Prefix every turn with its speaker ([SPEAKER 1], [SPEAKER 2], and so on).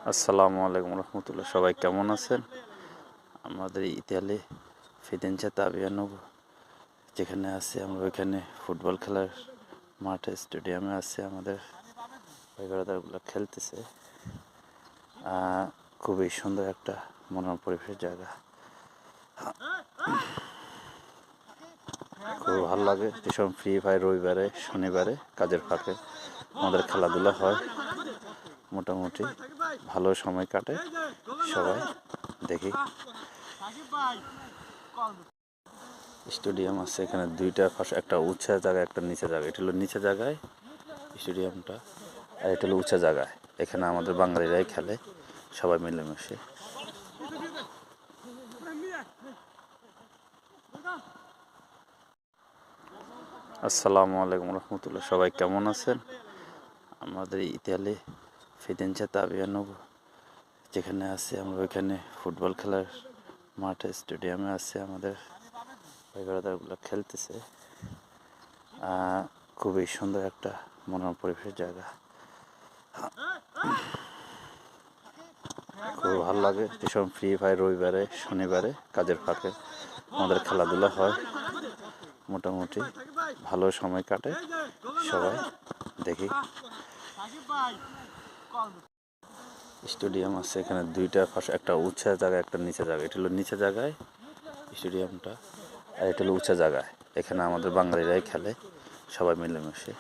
[SPEAKER 1] আসসালামু আলাইকুম রহমতুল্লাহ। সবাই কেমন আছেন? আমাদের ইতালি ফিদেঞ্চা তাবিয়ানো যেখানে আছে, আমরা ওইখানে ফুটবল খেলার মাঠে স্টেডিয়ামে আছে। আমাদের ভাইগুলো খেলতেছে। খুবই সুন্দর একটা মনোরম পরিবেশের জায়গা, খুব ভালো লাগে। যেসব ফ্রি ফায়ার রবিবারে শনিবারে কাজের ফাঁকে আমাদের খেলাধুলা হয়, মোটামুটি ভালো সময় কাটে, সবাই দেখি। স্টেডিয়াম আছে এখানে দুইটা পাশে, একটা উঁচা জায়গায় একটা নিচে জায়গায়। এটা হলো নিচে জায়গায় স্টেডিয়ামটা, আর এটা হলো উঁচা জায়গায়। এখানে আমাদের বাঙালিরাই খেলে, সবাই মিলেমিশে। আসসালামু আলাইকুম রহমতুল্লাহ। সবাই কেমন আছেন? আমাদের ইতালি ফিদেঞ্চা তাবিয়ানো যেখানে আছে, আমরা ওইখানে ফুটবল খেলার মাঠে স্টেডিয়ামে আছে। আমাদের ভাইগুলো খেলতেছে। খুবই সুন্দর একটা মনোরম পরিবেশের জায়গা, খুব ভালো লাগে। যেসব ফ্রি ফায়ার রবিবারে শনিবারে কাজের ফাঁকে আমাদের খেলাধুলা হয়, মোটামুটি ভালো সময় কাটে, সবাই দেখি। স্টেডিয়াম আছে এখানে দুইটা পাশে, একটা উঁচা জায়গায় একটা নিচে জায়গায়। এটা হলো নিচে জায়গায় স্টেডিয়ামটা, আর এটা হলো উঁচা জায়গায়। এখানে আমাদের বাঙালিরাই খেলে, সবাই মিলেমিশে।